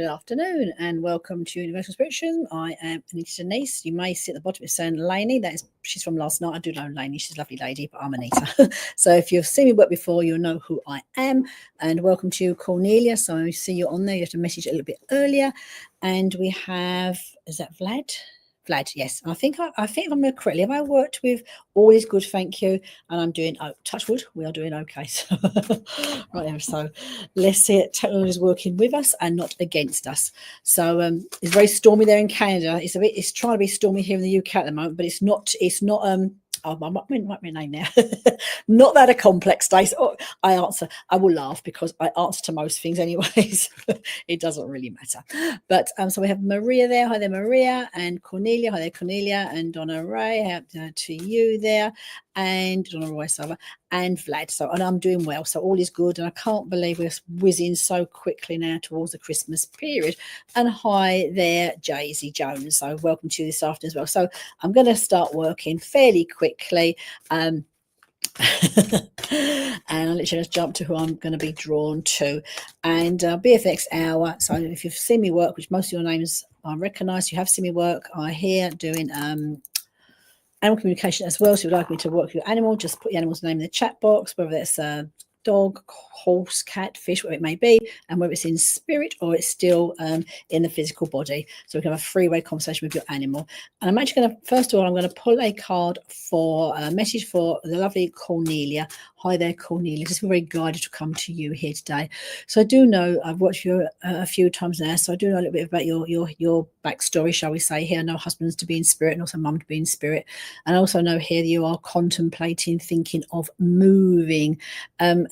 good afternoon, and welcome to Universal Spiritualism. I am Anita Panayiotis. You may see at the bottom it's saying Lainey. She's from last night. I do know Lainey. She's a lovely lady, but I'm Anita. So if you've seen me work before, you'll know who I am. And welcome to you, Cornelia. So I see you on there. You have to message a little bit earlier. And we have, is that Vlad? Vlad, yes. I think I'm correctly. Have I worked with all is good, thank you. And I'm doing, touch wood, we are doing okay. So, right there. So let's see it. Technology is working with us and not against us. So it's very stormy there in Canada. It's trying to be stormy here in the UK at the moment, but it's not oh, I might my name now. Not that a complex day. So I will laugh because I answer to most things anyways. It doesn't really matter. But so we have Maria there. Hi there, Maria. And Cornelia. Hi there, Cornelia. And Donna Ray. To you there. And Donna Roy Sava. And Vlad. And I'm doing well. So all is good. And I can't believe we're whizzing so quickly now towards the Christmas period. And hi there, Jaycee Jones. So welcome to you this afternoon as well. So I'm going to start working fairly quickly. And I'll literally just jump to who I'm going to be drawn to. And be for the next hour. So if you've seen me work, which most of your names I recognise, you have seen me work, I here doing animal communication as well. So if you'd like me to work with your animal, just put the animal's name in the chat box, whether it's a dog, horse, cat, fish, whatever it may be, and whether it's in spirit or it's still in the physical body. So we can have a three-way conversation with your animal. And I'm actually going to, first of all, I'm going to pull a card for a message for the lovely Cornelia. Hi there, Cornelia. Just very guided to come to you here today. So I do know, I've watched you a few times now, so I do know a little bit about your backstory, shall we say. Here I know husbands to be in spirit and also mum to be in spirit. And I also know here that you are contemplating, thinking of moving.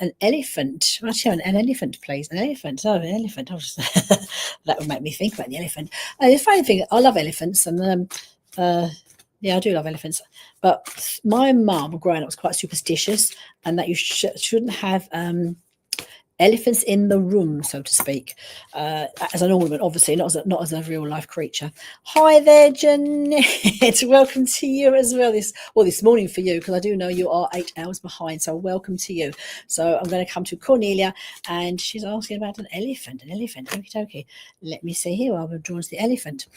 An elephant. Actually, an elephant, please. An elephant. Oh, an elephant. That would make me think about the elephant. The funny thing, I love elephants, and yeah, I do love elephants. But my mum, growing up, was quite superstitious, and that you shouldn't have elephants in the room, so to speak, as an ornament, obviously, not as a real life creature. Hi there, Jeanette. Welcome to you as well. This morning for you, because I do know you are 8 hours behind. So welcome to you. So I'm going to come to Cornelia, and she's asking about an elephant. Okie dokie. Let me see here. I'll be drawn to the elephant.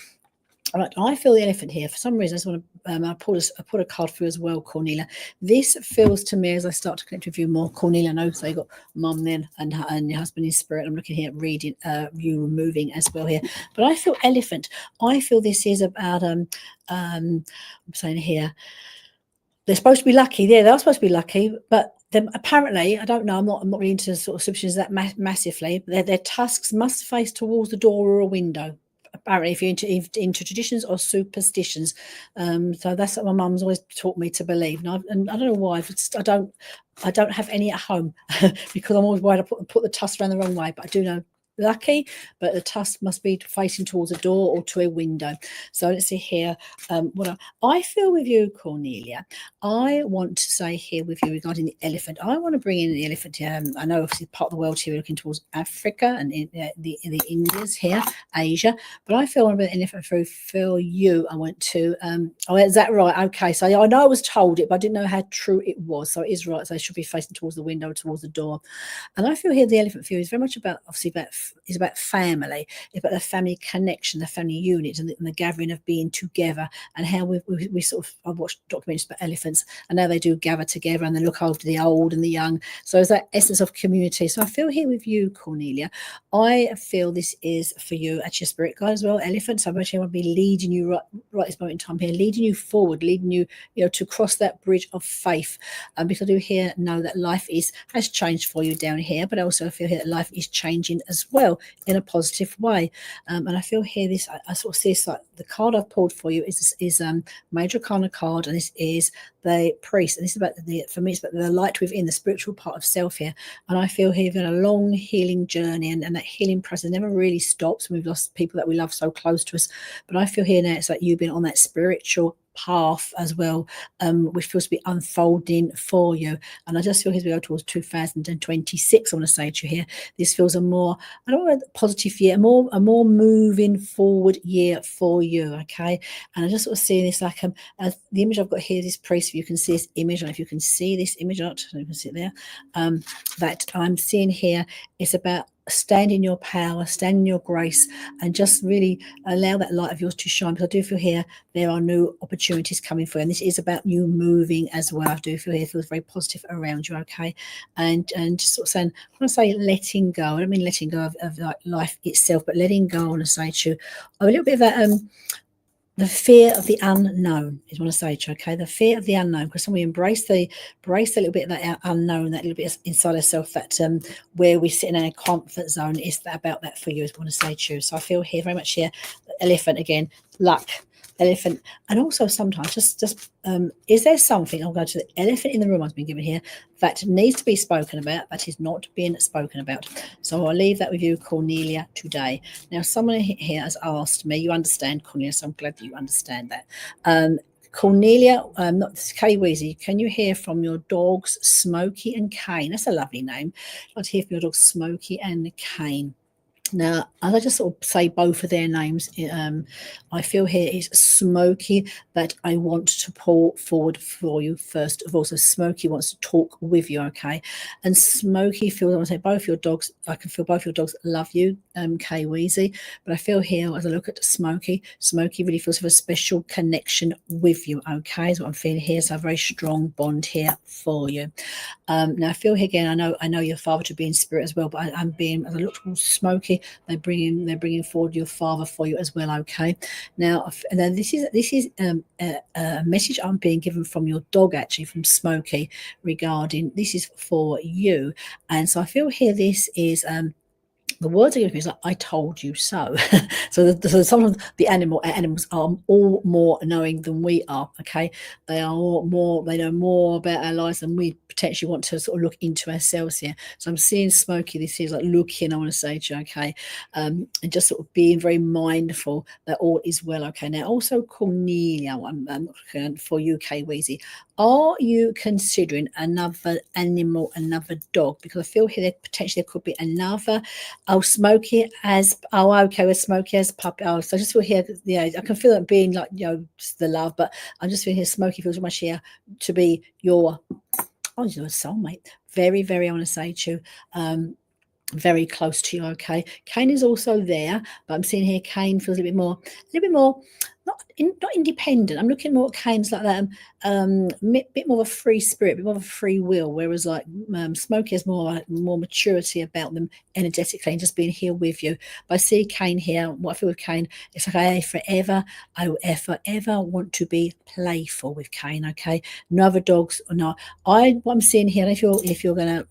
All right, I feel the elephant here. For some reason, I just want to I put a card for you as well, Cornelia. This feels to me, as I start to connect with you more, Cornelia, I know, so you got mum then and your husband in spirit. I'm looking here at reading, you moving as well here. But I feel elephant. I feel this is about, I'm saying here, they're supposed to be lucky. Yeah, they're supposed to be lucky, but apparently, I don't know, I'm not really into sort of superstitions that massively. Their tusks must face towards the door or a window. Apparently, if you're into traditions or superstitions, so that's what my mum's always taught me to believe, and I don't know why. I don't have any at home because I'm always worried I put the tusk around the wrong way. But I do know lucky, but the tusk must be facing towards a door or to a window. So let's see here. What I feel with you, Cornelia, I want to say here with you regarding the elephant. I want to bring in the elephant here. I know obviously part of the world here we're looking towards Africa and in the Indies here, Asia, but I feel the elephant for you. I want to. Oh, is that right? Okay, so I know I was told it, but I didn't know how true it was. So it is right. So they should be facing towards the window, towards the door. And I feel here the elephant for you is very much about is about family. It's about the family connection, the family unit, and the gathering of being together, and how we sort of, I've watched documentaries about elephants, and now they do gather together and they look after the old and the young. So it's that essence of community. So I feel here with you, Cornelia, I feel this is for you, actually a spirit guide as well, elephant. So I want to be leading you right this moment in time here, leading you forward, leading you, to cross that bridge of faith. Because I do here know that life has changed for you down here, but I also feel here that life is changing as well in a positive way. And I feel here this, I sort of see this, like the card I've pulled for you is Major Arcana card, and this is the priest, and this is about for me, it's about the light within, the spiritual part of self here. And I feel here you've got a long healing journey, and that healing process never really stops when we've lost people that we love so close to us. But I feel here now it's like you've been on that spiritual path as well, which feels to be unfolding for you. And I just feel as we go towards 2026, I want to say to you here, this feels a more, I don't know, positive year, a more moving forward year for you. Okay, and I just sort of see this like the image I've got here, this priest. If you can see this image, I don't know if you can see this image or not, you can see it there. That I'm seeing here, it's about stand in your power, stand in your grace, and just really allow that light of yours to shine. Because I do feel here there are new opportunities coming for you, and this is about you moving as well. I do feel here it feels very positive around you, okay? And just sort of saying, I want to say letting go. I don't mean letting go of like life itself, but letting go. I want to say to you a little bit of that the fear of the unknown is what I say to you, okay? The fear of the unknown, because when we embrace a little bit of that unknown, that little bit inside ourselves, that where we sit in our comfort zone, is that about that for you, is what I want to say to you. So I feel here very much here, elephant again, luck, elephant, and also sometimes just is there something, I'll go to the elephant in the room I've been given here, that needs to be spoken about, that is not being spoken about. So I'll leave that with you, Cornelia, today. Now, someone here has asked me, you understand, Cornelia, so I'm glad that you understand that. Cornelia, not Kay Weezy, can you hear from your dogs, Smokey and Kane? That's a lovely name. I'd like to hear from your dogs, Smokey and Kane. Now, as I just sort of say both of their names, I feel here is Smokey that I want to pull forward for you first of all. So Smokey wants to talk with you, okay? And Smokey feels, I want to say both your dogs, I can feel both your dogs love you, Kay Weezy, but I feel here as I look at Smokey really feels a special connection with you, okay? So I'm feeling here, so a very strong bond here for you. Now I feel here again, I know your father to be in spirit as well, but I'm being, as I look towards Smokey, they're bringing forward your father for you as well, okay? Now, and then this is a message I'm being given from your dog, actually, from Smokey, regarding this is for you. And so I feel here this is the words are going to be like, I told you so. So some of the animals are all more knowing than we are, okay? They know more about our lives than we potentially want to sort of look into ourselves here. So I'm seeing Smokey, this is like looking, I want to say to you, okay? And just sort of being very mindful that all is well, okay? Now, also Cornelia, I'm looking for you, Kay Weezy. Are you considering another animal, another dog? Because I feel here potentially there could be another. Smokey as okay with Smokey as puppy. So I just feel here, I can feel it being like just the love, but I'm just feeling here Smokey feels much here to be your soulmate. Very, very, I want to say to you, very close to you, okay? Kane is also there, but I'm seeing here Kane feels a little bit more not independent. I'm looking more at Kane's like that, bit more of a free spirit, a bit more of a free will, whereas like Smokey has more maturity about them energetically and just being here with you. But I see Kane here. What I feel with Kane, it's like I will ever want to be playful with Kane. Okay, no other dogs or not. What I'm seeing here, if you're gonna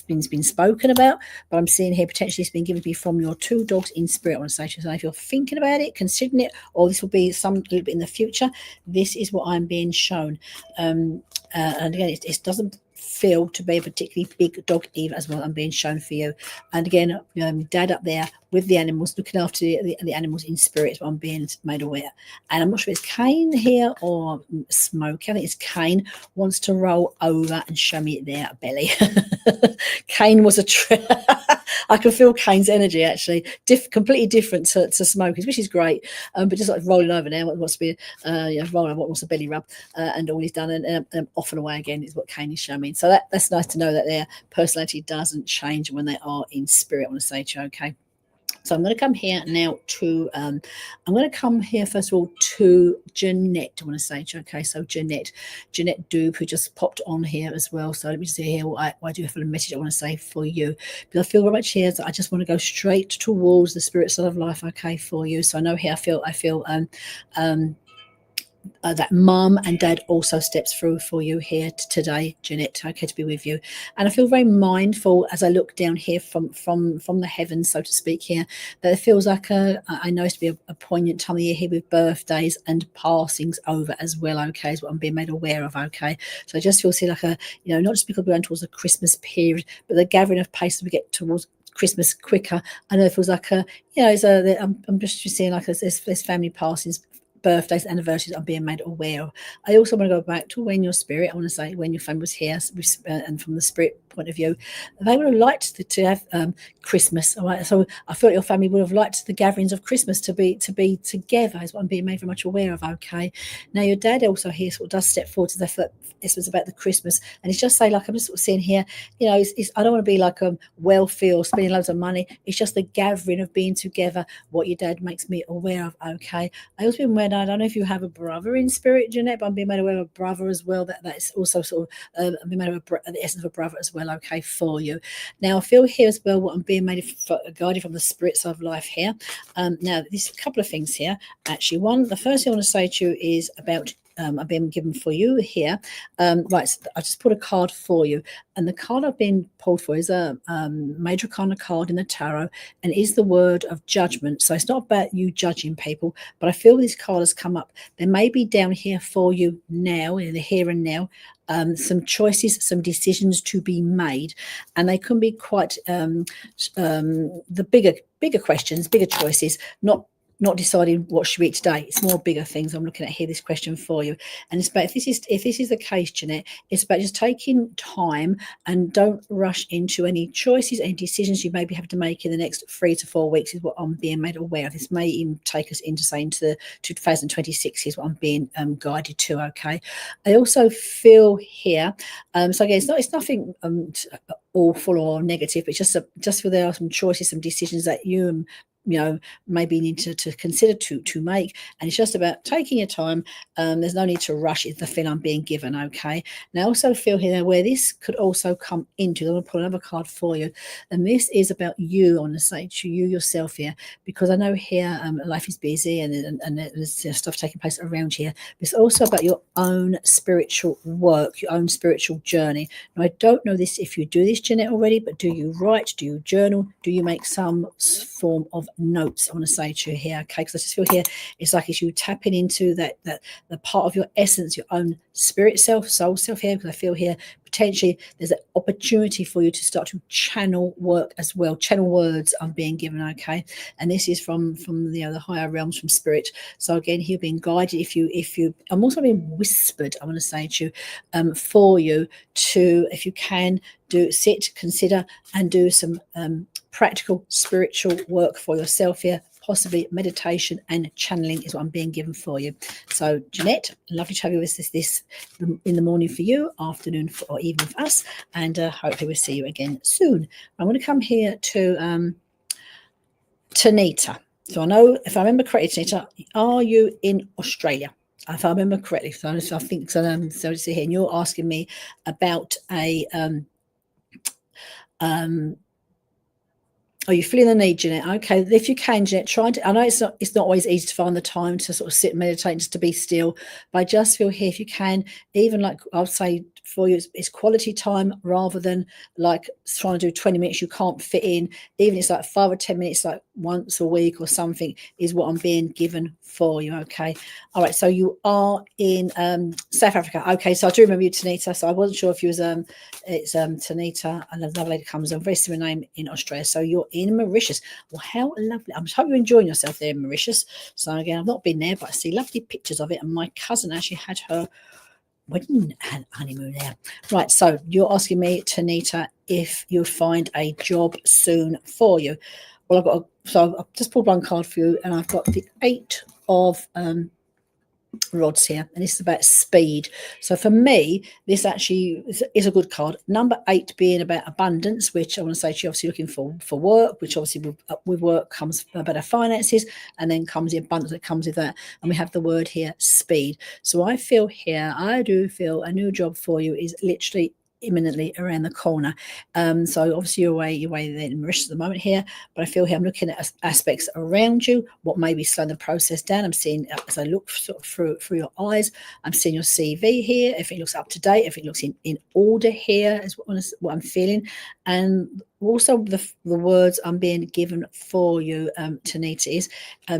been spoken about, but I'm seeing here potentially it's been given to me from your two dogs in spirit. I want to say to you, so if you're thinking about it, considering it, or this will be some little bit in the future, this is what I'm being shown. And again, it doesn't feel to be a particularly big dog either, as well. I'm being shown for you. And again, Dad up there with the animals, looking after the animals in spirit, I'm being made aware. And I'm not sure if it's Kane here or Smoke. I think it's Kane wants to roll over and show me their belly. Kane was a I can feel Kane's energy actually, completely different to Smokey's, which is great. But just like rolling over now, wants to be rolling over, wants a belly rub, and all he's done, and off and away again is what Kane is showing me. So that's nice to know that their personality doesn't change when they are in spirit. I want to say to you, okay. So I'm going to come here now to, I'm going to come here first of all to Jeanette. I want to say to you, okay, so Jeanette Doob, who just popped on here as well. So let me see here what I do have a message I want to say for you. Because I feel very much here that I just want to go straight towards the spirit side of life, okay, for you. So I know here I feel that mum and dad also steps through for you here today, Jeanette, okay, to be with you. And I feel very mindful as I look down here from the heavens, so to speak, here, that it feels like I know it's to be a poignant time of year here with birthdays and passings over as well, okay, is what I'm being made aware of, okay. So I just feel like not just because we're going towards the Christmas period, but the gathering of pace as we get towards Christmas quicker. I know it feels like I'm just seeing like there's family passings, birthdays, anniversaries I'm being made aware of. I also want to go back to when your spirit, I want to say when your family was here, and from the spirit point of view, they would have liked to have Christmas. All right, so I feel like your family would have liked the gatherings of Christmas to be together, is what I'm being made very much aware of. Okay, now your dad also here sort of does step forward to the fact this was about the Christmas, and it's just say, like, I'm just sort of seeing here, you know, I don't want to be like wealthy or spending loads of money. It's just the gathering of being together, what your dad makes me aware of. Okay, I also been aware, I don't know if you have a brother in spirit, Jeanette, but I'm being made aware of a brother as well. That's also sort of I'm being made aware of the essence of a brother as well. Okay, for you. Now I feel here as well what I'm being guided from the spirit side of life here. Now there's a couple of things here. Actually, the first thing I want to say to you is about I've been given for you here. Right, so I just put a card for you, and the card I've been pulled for is a major arcana card in the tarot, and is the word of judgment. So it's not about you judging people, but I feel this card has come up. There may be down here for you now, in the here and now, some choices, some decisions to be made, and they can be quite the bigger questions, bigger choices, not deciding what should we eat today. It's more bigger things I'm looking at here, this question for you. And it's about, if this is the case, Jeanette, it's about just taking time and don't rush into any choices, any decisions you maybe have to make in the next 3 to 4 weeks, is what I'm being made aware of. This may even take us into, say, into 2026 is what I'm being guided to. Okay. I also feel here, so again, it's nothing awful or negative, but just feel there are some choices, some decisions that you maybe need to consider to make, and it's just about taking your time. There's no need to rush, is the feel I'm being given. Okay, now I also feel here where this could also come into, I'm going to pull another card for you, and this is about you, I want to say to you yourself here, because I know here life is busy and there's stuff taking place around here, but it's also about your own spiritual work, your own spiritual journey. Now I don't know this if you do this, Jeanette, already, but do you write, do you journal, do you make some form of notes? I want to say to you here, okay, because I just feel here it's like it's you tapping into that the part of your essence, your own spirit self, soul self here, because I feel here potentially there's an opportunity for you to start to channel work as well, channel words I'm being given. Okay, and this is from the higher realms, from spirit. So again, here being guided, if you I'm also being whispered, I want to say to you, for you to, if you can, consider and do some practical spiritual work for yourself here, possibly meditation and channeling is what I'm being given for you. So Jeanette, lovely to have you with this in the morning for you, afternoon or evening for us, and hopefully we'll see you again soon. I'm going to come here to Tanita. So I know, if I remember correctly, Tanita, are you in Australia? If I remember correctly, so I think so. So see here, and you're asking me about a are you feeling the need, Jeanette? Okay, if you can, Jeanette, try to. I know it's not always easy to find the time to sort of sit and meditate, just to be still. But I just feel here, if you can, even like I'll say for you, it's quality time rather than like trying to do 20 minutes you can't fit in. Even it's like 5 or 10 minutes, like once a week or something, is what I'm being given for you. Okay, all right. So you are in South Africa. Okay, so I do remember you, Tanita. So I wasn't sure if you was it's Tanita, and another lady comes on, very similar name in Australia. So you're in Mauritius. Well, how lovely. I'm hope you're enjoying yourself there in Mauritius. So again, I've not been there, but I see lovely pictures of it, and my cousin actually had her wedding and honeymoon there. Right, so you're asking me, Tanita, if you'll find a job soon for you. Well, I've just pulled one card for you, and I've got the 8 of rods here, and this is about speed. So for me, this actually is a good card. Number 8 being about abundance, which I want to say to you, obviously looking for work, which obviously with work comes better finances, and then comes the abundance that comes with that. And we have the word here, speed. So I do feel a new job for you is literally imminently around the corner. So obviously you're away there in Mauritius at the moment here, but I feel here I'm looking at aspects around you, what may be slowing the process down. I'm seeing, as I look sort of through your eyes, I'm seeing your CV here, if it looks up to date, if it looks in order here, is what I'm feeling. And also the words I'm being given for you, Tanita, is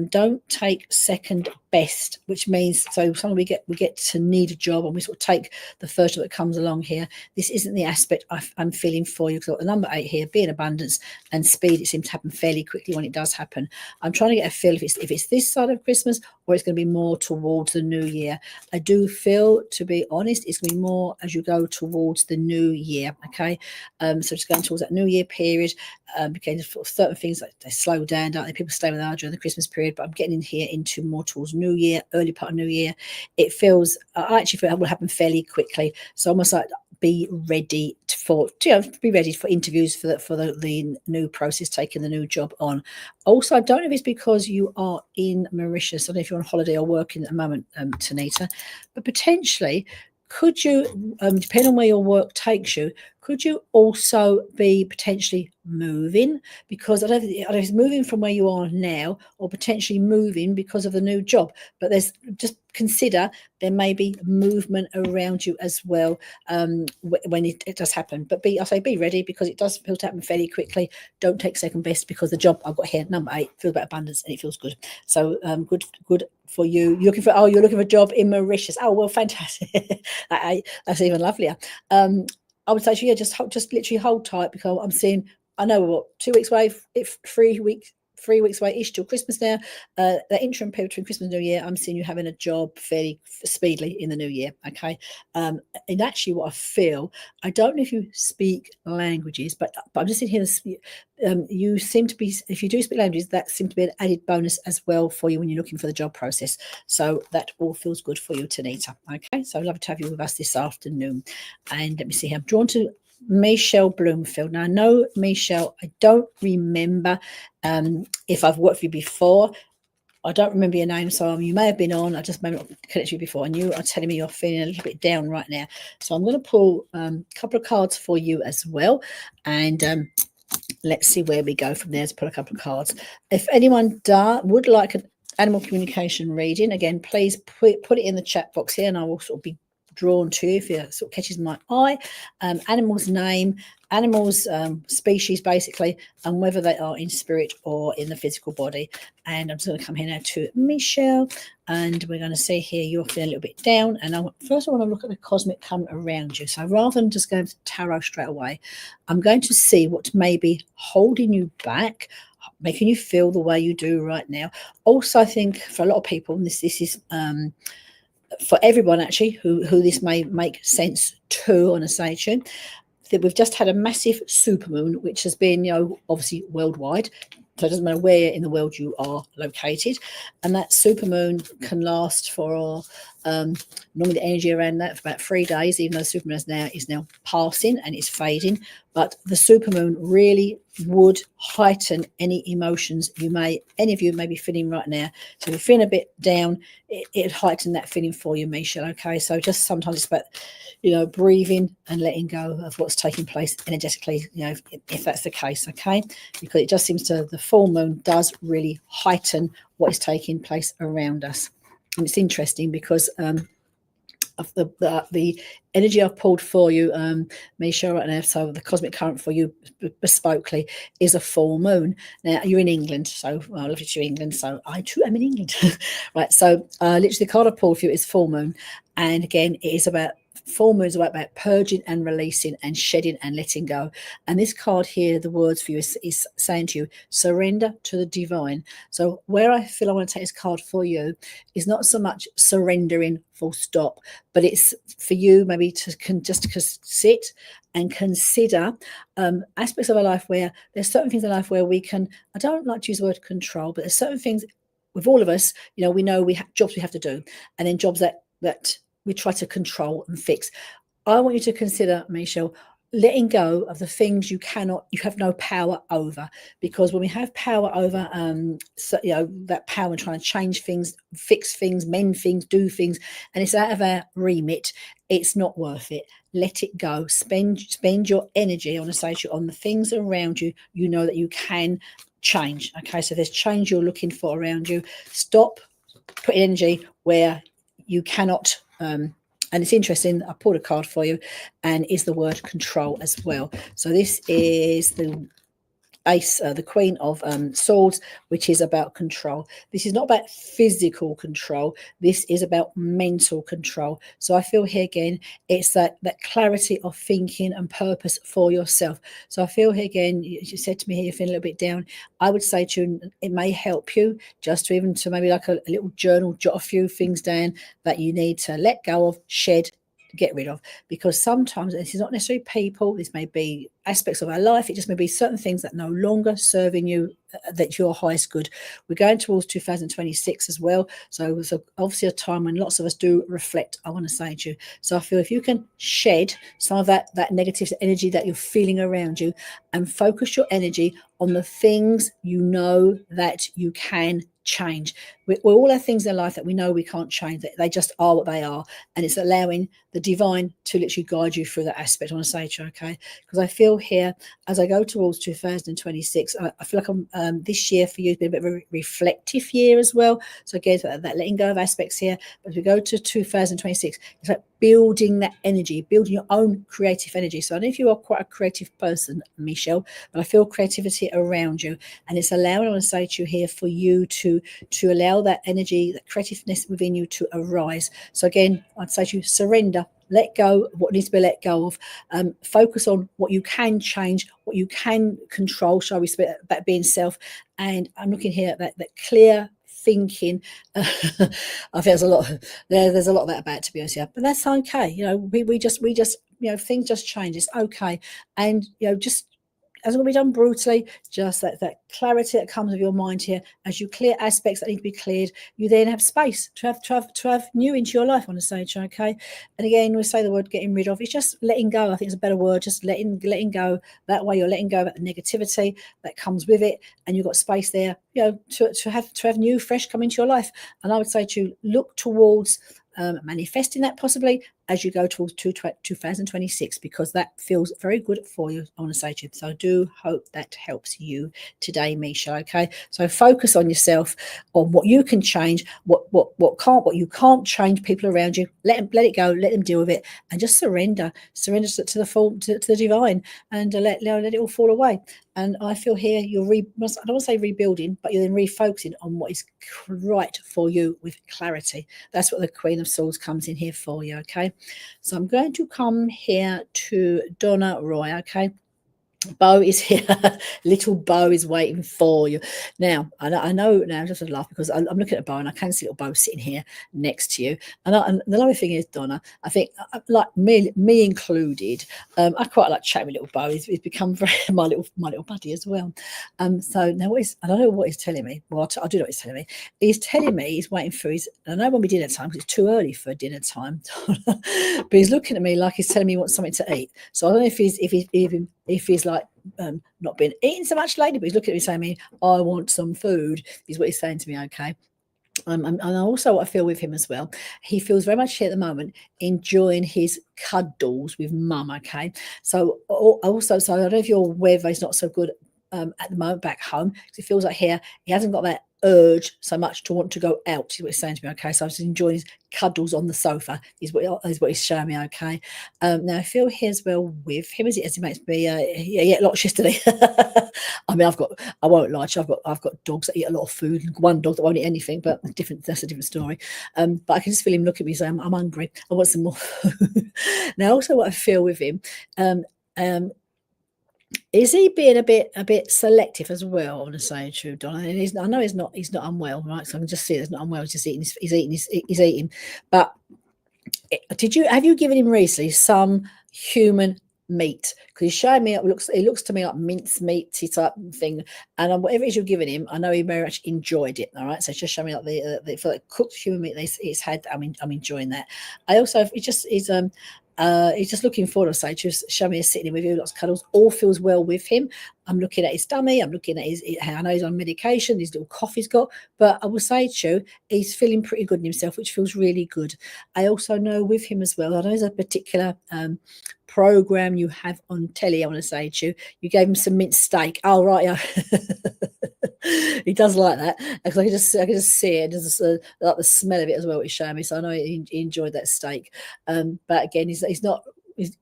don't take second best, which means, so sometimes we get to need a job and we sort of take the first job that comes along here. This isn't the aspect I'm feeling for you, because I've got the number 8 here, being abundance and speed. It seems to happen fairly quickly when it does happen. I'm trying to get a feel if it's this side of Christmas or it's going to be more towards the new year. I do feel, to be honest, it's going to be more as you go towards the new year. Okay, so just going towards that new year period. Because certain things, like, they slow down, don't they? People stay with us during the Christmas period, but I'm getting in here into more towards New Year, early part of New Year. It feels, I actually feel it will happen fairly quickly. So almost like be ready be ready for interviews for the new process, taking the new job on. Also, I don't know if it's because you are in Mauritius. I don't know if you're on holiday or working at the moment, Tanita, but potentially, could you, depending on where your work takes you, could you also be potentially moving? Because I don't know if it's moving from where you are now or potentially moving because of the new job. But there's, just consider there may be movement around you as well when it does happen. But I say be ready, because it does feel to happen fairly quickly. Don't take second best, because the job I've got here, number 8, feels about abundance and it feels good. So good for you. You're looking for a job in Mauritius. Oh, well, fantastic. That's even lovelier. I would say to you, yeah, just literally hold tight, because I'm seeing, I know what, 2 weeks away, 3 weeks away ish till Christmas now. The interim period between Christmas and New Year, I'm seeing you having a job fairly speedily in the new year. Okay, and actually, what I feel, I don't know if you speak languages, but I'm just sitting here. You seem to be, if you do speak languages, that seems to be an added bonus as well for you when you're looking for the job process. So that all feels good for you, Tanita. Okay, so I'd love to have you with us this afternoon. And let me see here. I'm drawn to Michelle Bloomfield. Now, I know Michelle, I don't remember if I've worked with you before. I don't remember your name, so you may have been on. I just may not connected you before, and you are telling me you're feeling a little bit down right now. So I'm going to pull a couple of cards for you as well, and let's see where we go from there. Let's pull a couple of cards. If anyone would like an animal communication reading, again, please put it in the chat box here, and I will sort of be drawn to, if it sort of catches my eye. Animal's name, animals, species basically, and whether they are in spirit or in the physical body. And I'm just going to come here now to Michelle, and we're going to see here you're feeling a little bit down. And first I want to look at the cosmic current around you. So rather than just going to tarot straight away, I'm going to see what may be holding you back, making you feel the way you do right now. Also, I think for a lot of people, and this is for everyone actually who this may make sense to on a station, that we've just had a massive supermoon, which has been, obviously worldwide. So it doesn't matter where in the world you are located. And that supermoon can last for normally the energy around that for about 3 days, even though the supermoon is now passing and it's fading. But the supermoon really would heighten any emotions any of you may be feeling right now. So if you're feeling a bit down, it heighten that feeling for you, Michelle. Okay, so just sometimes it's about breathing and letting go of what's taking place energetically, if that's the case. Okay, because it just seems the full moon does really heighten what is taking place around us. And it's interesting because of the energy I've pulled for you, Misha, right now. So the cosmic current for you bespokely is a full moon. Now you're in England, so I love you, England. So I too am in England, right? So literally the card I pulled for you is full moon, and again it is about. Full moon is about purging and releasing and shedding and letting go. And this card here, the words for you is saying to you, surrender to the divine. So where I feel I want to take this card for you is not so much surrendering full stop, but it's for you maybe to sit and consider aspects of our life where there's certain things in life where we can, I don't like to use the word control, but there's certain things with all of us, we know we have jobs we have to do, and then jobs that we try to control and fix. I want you to consider, Michelle, letting go of the things you have no power over, because when we have power over, that power in trying to change things, fix things, mend things, do things, and it's out of our remit, it's not worth it. Let it go. Spend your energy on the things around you. You know that you can change. Okay, so there's change you're looking for around you. Stop putting energy where you cannot And it's interesting, I pulled a card for you, and is the word control as well. So this is the Ace, the Queen of Swords, which is about control. This is not about physical control. This is about mental control. So I feel here again, it's that clarity of thinking and purpose for yourself. So I feel here again, you said to me here, you're feeling a little bit down. I would say to you, it may help you just to even to maybe like a little journal, jot a few things down that you need to let go of, shed, get rid of, because sometimes this is not necessarily people, this may be aspects of our life, it just may be certain things that no longer serving you, that your highest good. We're going towards 2026 as well, so it's obviously a time when lots of us do reflect, I want to say to you. So I feel if you can shed some of that negative energy that you're feeling around you and focus your energy on the things you know that you can change. We all have things in life that we know we can't change, that they just are what they are, and it's allowing the divine to literally guide you through that aspect. I want to say to you, okay, because I feel here as I go towards 2026, I feel like this year for you has been a bit of a reflective year as well. So again, that letting go of aspects here. But as we go to 2026, it's like building that energy, building your own creative energy. So I don't know if you are quite a creative person, Michelle, but I feel creativity around you, and it's allowing, I want to say to you here, for you to allow that energy, that creativeness within you to arise. So again, I'd say to you, surrender, let go of what needs to be let go of, focus on what you can change, what you can control, shall we say, about being self. And I'm looking here at that clear thinking. I think there's a lot there's a lot of that about, to be honest, yeah, but that's okay. You know, we just things just change, it's okay. And just hasn't got to be done brutally, just that clarity that comes with your mind here. As you clear aspects that need to be cleared, you then have space to have new into your life on the stage, okay? And again, we say the word getting rid of, it's just letting go. I think it's a better word, just letting go. That way you're letting go of the negativity that comes with it, and you've got space there, to have new, fresh come into your life. And I would say to look towards manifesting that possibly as you go towards 2026, because that feels very good for you, I want to say to you. So I do hope that helps you today, Misha. Okay, so focus on yourself, on what you can change, what you can't change. People around you, let it go, let them deal with it, and just surrender to the divine, and let it all fall away. And I feel here I don't want to say rebuilding, but you're then refocusing on what is right for you with clarity. That's what the Queen of Swords comes in here for you, okay? So I'm going to come here to Donna Roy, okay? Bo is here. Little Bo is waiting for you. Now, I know now, I'm just going to laugh because I'm looking at Bo and I can see little Bo sitting here next to you. And the lovely thing is, Donna, I think, like me included, I quite like chatting with little Bo. He's become very my little buddy as well. So now I don't know what he's telling me. Well, I do know what he's telling me. He's telling me he's waiting for his, I know when we dinner time, because it's too early for dinner time, but he's looking at me like he's telling me he wants something to eat. So I don't know if he's like not been eating so much lately, but he's looking at me saying, I want some food, is what he's saying to me, okay? And also what I feel with him as well, he feels very much here at the moment enjoying his cuddles with mum, okay? So also, so I don't know if you're aware he's not so good at the moment back home, because it feels like here he hasn't got that urge so much to want to go out, is what he's saying to me, okay? So I was enjoying his cuddles on the sofa, is what he's showing me, okay? Now I feel here as well with him as he makes me lots yesterday. I mean, I won't lie to you, I've got dogs that eat a lot of food, and one dog that won't eat anything, but that's a different story. But I can just feel him look at me saying, I'm hungry, I want some more food. Now also what I feel with him, is he being a bit selective as well? I want to say true, Donna. And I know he's not unwell, right? So I can just see he's not unwell. He's just eating. He's eating. But have you given him recently some human meat? Because he's showing me it looks to me like mince meaty type thing, and whatever it is you're giving him, I know he very much enjoyed it. All right, so it's just showing me like the for like cooked human meat he's had. I'm enjoying that. I also he's just looking forward to say, just show me sitting with you, lots of cuddles, all feels well with him. I'm looking at his tummy, I'm looking at I know he's on medication, his little cough he's got, but I will say to you, he's feeling pretty good in himself, which feels really good. I also know with him as well, I know there's a particular program you have on telly, I want to say to you, you gave him some minced steak. Oh, right, yeah. He does like that because I can just see it, just like the smell of it as well. He's showing me, so I know he enjoyed that steak. But again, he's not.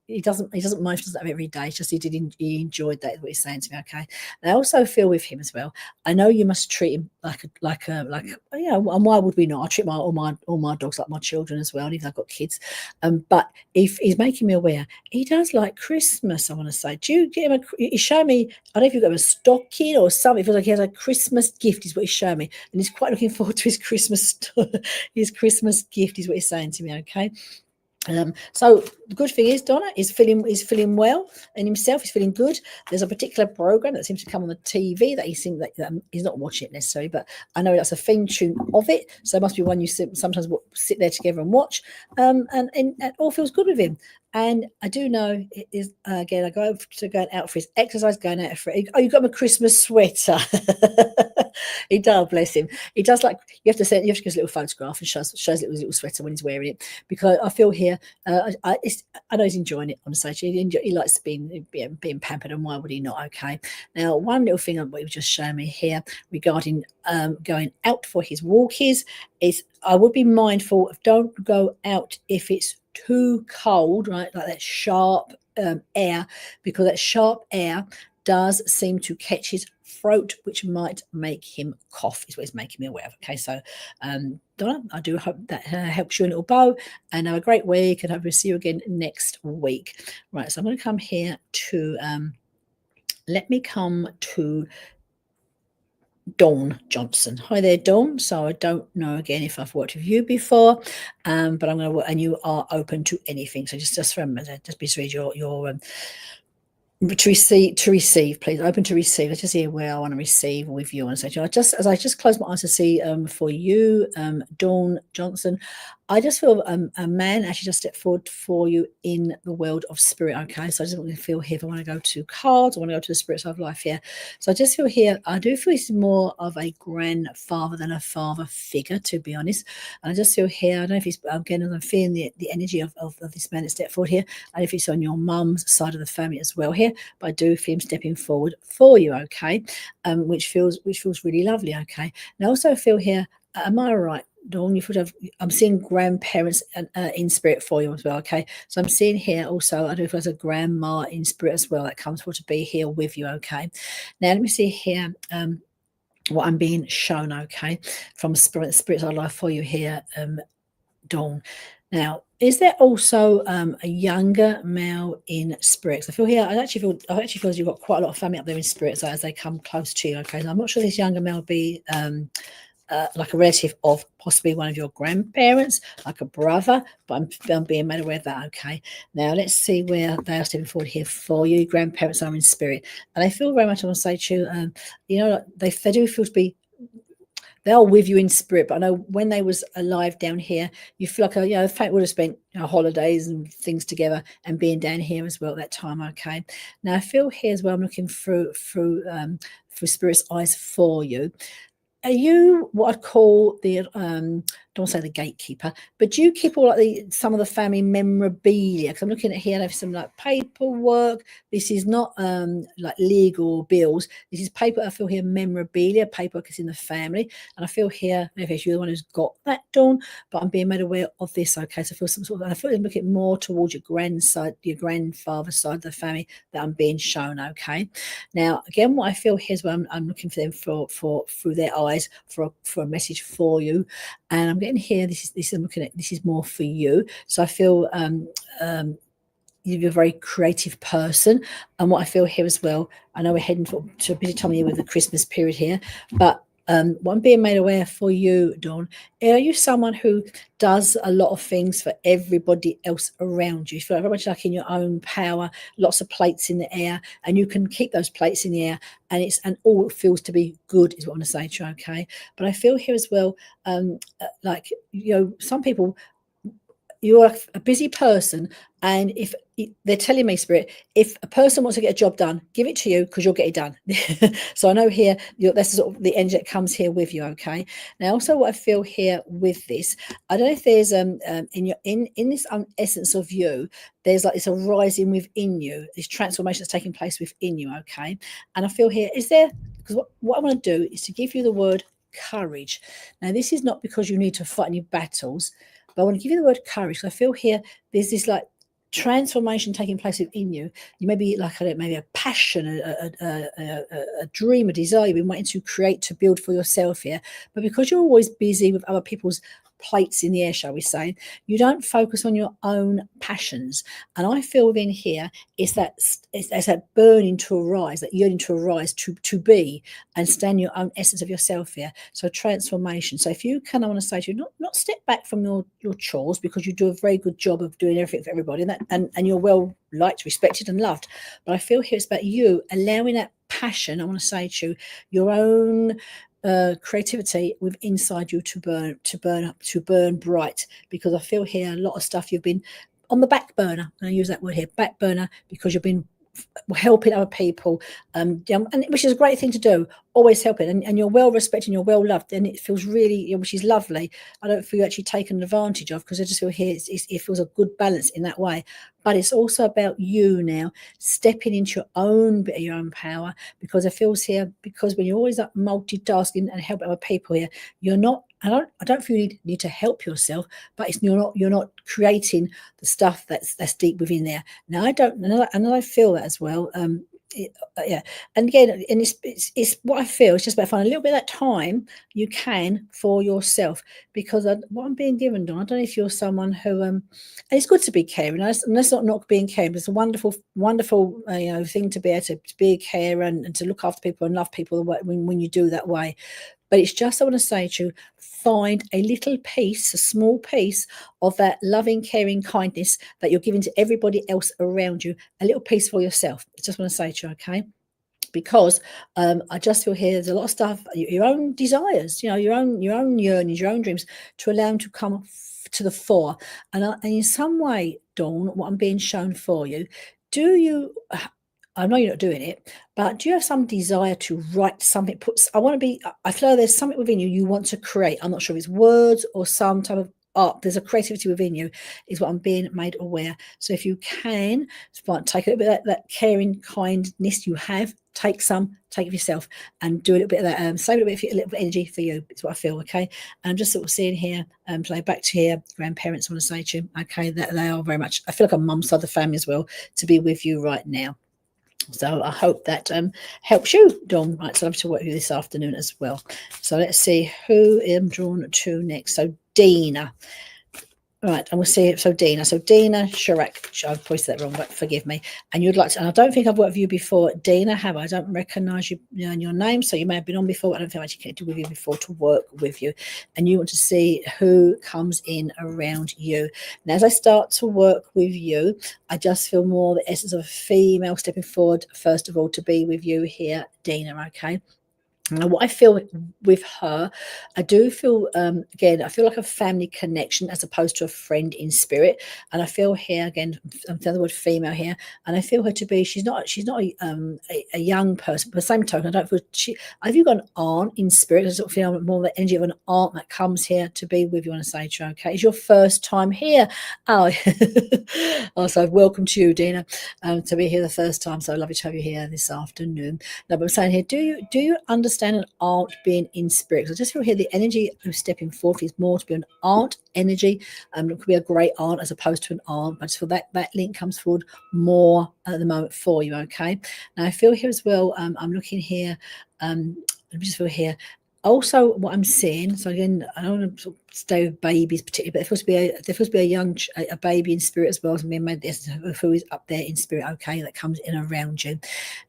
He doesn't mind if he doesn't have it every day. It's just he enjoyed that. Is what he's saying to me. Okay, and I also feel with him as well. I know you must treat him like you know. And why would we not? I treat all my dogs like my children as well. And even I've got kids, but if he's making me aware, he does like Christmas. I want to say, do you get him He showed me. I don't know if you've got a stocking or something. It feels like he has a Christmas gift. Is what he's showing me, and he's quite looking forward to his Christmas gift. Is what he's saying to me. Okay. So the good thing is Donna is feeling well in himself. He's feeling good. There's a particular program that seems to come on the TV that he seems that he's not watching it necessarily, but I know that's a theme tune of it. So it must be one you sometimes sit there together and watch. And it all feels good with him. And I do know it is again. I go going out for his exercise, going out for. Oh, you got him a Christmas sweater. He does, bless him. He does like you have to give us a little photograph and shows his little sweater when he's wearing it, because I feel here. I know he's enjoying it on stage. He likes being pampered, and why would he not? Okay. Now, one little thing that he was just showing me here regarding going out for his walkies is I would be mindful of don't go out if it's too cold, right? Like that sharp air, because that sharp air does seem to catch his throat, which might make him cough, is what he's making me aware of. Okay, so Donna, I do hope that helps you a little bow, and have a great week, and hope to see you again next week. Right, so I'm going to come here to let me come to Dawn Johnson. Hi there, Dawn. So I don't know again if I've worked with you before, but I'm going to work, and you are open to anything. So just remember, just be sure your to receive, please. Open to receive. Let's just see where I want to receive with you. And so as I just close my eyes to see for you, Dawn Johnson, I just feel a man actually just stepped forward for you in the world of spirit. Okay, so I just want to feel here. If I want to go to cards, I want to go to the spirit side of life here. So I just feel here. I do feel he's more of a grandfather than a father figure, to be honest. And I just feel here. I don't know if he's again. I'm feeling the energy of this man that stepped forward here. And if it's on your mum's side of the family as well here, but I do feel him stepping forward for you. Okay, which feels really lovely. Okay, and I also feel here. Am I right, Dawn? I'm seeing grandparents in spirit for you as well. Okay, so I'm seeing here also. I don't know if there's a grandma in spirit as well that comes for to be here with you. Okay, now let me see here. What I'm being shown. Okay, from spirits of life for you here, Dawn. Now, is there also a younger male in spirits? I feel here. I actually feel as you've got quite a lot of family up there in spirits as they come close to you. Okay, so I'm not sure this younger male will be like a relative of possibly one of your grandparents, like a brother, but I'm being made aware of that. Okay, now let's see where they are stepping forward here for you. Grandparents are in spirit, and I feel very much. I want to say to you, they do feel to be. They are with you in spirit, but I know when they was alive down here, you feel like the fact would have spent holidays and things together, and being down here as well at that time. Okay, now I feel here as well. I'm looking through spirit's eyes for you. Are you what I'd call the don't say the gatekeeper, but do you keep all like some of the family memorabilia? Because I'm looking at here, and I have some like paperwork. This is not like legal bills. This is paper. I feel here memorabilia. Paperwork is in the family, and I feel here. Maybe you're the one who's got that done, but I'm being made aware of this. Okay, so I feel some sort of. I feel I'm looking more towards your grandfather's side of the family that I'm being shown. Okay, now again, what I feel here is where I'm looking for them for through their eyes for a message for you, and I'm getting here. This is I'm looking at. This is more for you. So I feel you're a very creative person, and what I feel here as well. I know we're heading to a busy time of year with the Christmas period here, but what I'm being made aware for you, Dawn, are you someone who does a lot of things for everybody else around you? You feel very much like in your own power, lots of plates in the air, and you can keep those plates in the air, and all it feels to be good is what I want to say to you, okay? But I feel here as well, like some people you're a busy person, and if they're telling me, Spirit, if a person wants to get a job done, give it to you because you'll get it done. So I know here that's sort of the energy that comes here with you. Okay. Now, also what I feel here with this, I don't know if there's in this essence of you, there's like it's a rising within you, this transformation that's taking place within you. Okay. And I feel here, is there, because what I want to do is to give you the word courage. Now, this is not because you need to fight any battles, but I want to give you the word courage. So I feel here there's this like transformation taking place within you. You may be like maybe a passion, a dream, a desire you've been waiting to create, to build for yourself here. But because you're always busy with other people's plates in the air, shall we say, you don't focus on your own passions. And I feel within here it's that burning to arise, that yearning to arise, to be and stand your own essence of yourself here. So transformation. So if you can, I want to say to you, not step back from your chores, because you do a very good job of doing everything for everybody, and you're well liked, respected and loved. But I feel here it's about you allowing that passion, I want to say to you, your own creativity with inside you to burn bright, because I feel here a lot of stuff you've been on the back burner, and I use that word here, back burner, because you've been helping other people, and which is a great thing to do, always helping, and you're well respected and you're well loved, and it feels really, which is lovely. I don't feel actually taken advantage of, because I just feel here it feels a good balance in that way. But it's also about you now stepping into your own bit of your own power, because it feels here, because when you're always up multitasking and helping other people here, you're not, I don't feel you need to help yourself, but you're not creating the stuff that's deep within there. Now I feel that as well. Yeah, and again, and it's what I feel. It's just about finding a little bit of that time you can for yourself, because what I'm being given, Dawn, I don't know if you're someone who and it's good to be caring. And that's not being caring, but it's a wonderful thing to be able to be a carer and to look after people and love people when you do that way. But it's just, I want to say to you, find a little piece, a small piece of that loving, caring kindness that you're giving to everybody else around you, a little piece for yourself. I just want to say to you, okay? Because I just feel here there's a lot of stuff, your own desires, your own yearnings, your own dreams, to allow them to come to the fore. And in some way, Dawn, what I'm being shown for you, do you, I know you're not doing it, but do you have some desire to write something? I feel there's something within you want to create. I'm not sure if it's words or some type of art. There's a creativity within you, is what I'm being made aware. So if you can, take a little bit of that caring kindness you have, take it for yourself, and do a little bit of that. Save a little bit of energy for you. It's what I feel. Okay, and I'm just sort of seeing here, play back to here. Grandparents, I want to say to you, okay, that they are very much. I feel like a mum's side of the family as well, to be with you right now. So I hope that helps you, Dawn. Right, so I'll have to work with you this afternoon as well. So let's see who I'm drawn to next. So Dina. Right, and we'll see. So Dina Chirac. I've probably said that wrong, but forgive me. And you'd like to, and I don't think I've worked with you before, Dina, have I? I don't recognise you, in your name, so you may have been on before. I don't think I've actually connected with you before to work with you. And you want to see who comes in around you. Now, as I start to work with you, I just feel more the essence of a female stepping forward, first of all, to be with you here, Dina, okay? Now, what I feel with her, I do feel, again, I feel like a family connection as opposed to a friend in spirit. And I feel here, again, I'm the other word female here, and I feel her to be, she's not a young person, but at the same token, I don't feel have you got an aunt in spirit? I sort of feel more the energy of an aunt that comes here to be with you on a stage show, okay? It's your first time here. Oh, so welcome to you, Dina, to be here the first time. So lovely to have you here this afternoon. No, but I'm saying here, do you understand an aunt being in spirit? So I just feel here the energy of stepping forth is more to be an aunt energy. It could be a great aunt as opposed to an aunt. I just feel that link comes forward more at the moment for you. Okay. Now I feel here as well. I'm looking here. Let me just feel here. Also, what I'm seeing, so again, I don't want to stay with babies particularly, but there feels to be a baby in spirit as well, as being made this who is up there in spirit, okay, that comes in around you.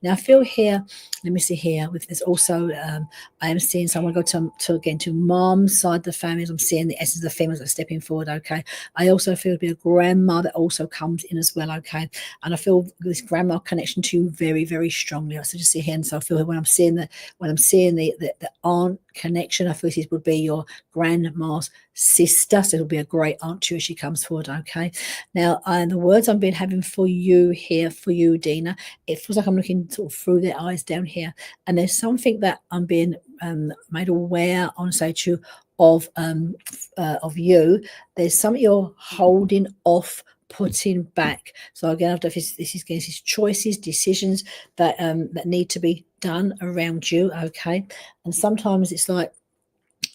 Now I feel here, let me see here, with this also, I am seeing someone go to mom's side of the family. I'm seeing the essence of the females that are stepping forward, okay. I also feel to be a grandma that also comes in as well, okay. And I feel this grandma connection to you very, very strongly. So just see here, and so I feel when I'm seeing the aunt connection. I feel this would be your grandma's sister, so it'll be a great aunt to you as she comes forward. Okay, now the words I'm been having for you here, for you, Dina, it feels like I'm looking sort of through their eyes down here, and there's something that I'm being made aware on, say, to you, of you. There's something you're holding off, putting back. So again, I don't know if this is choices, decisions that that need to be done around you. Okay, and sometimes it's like,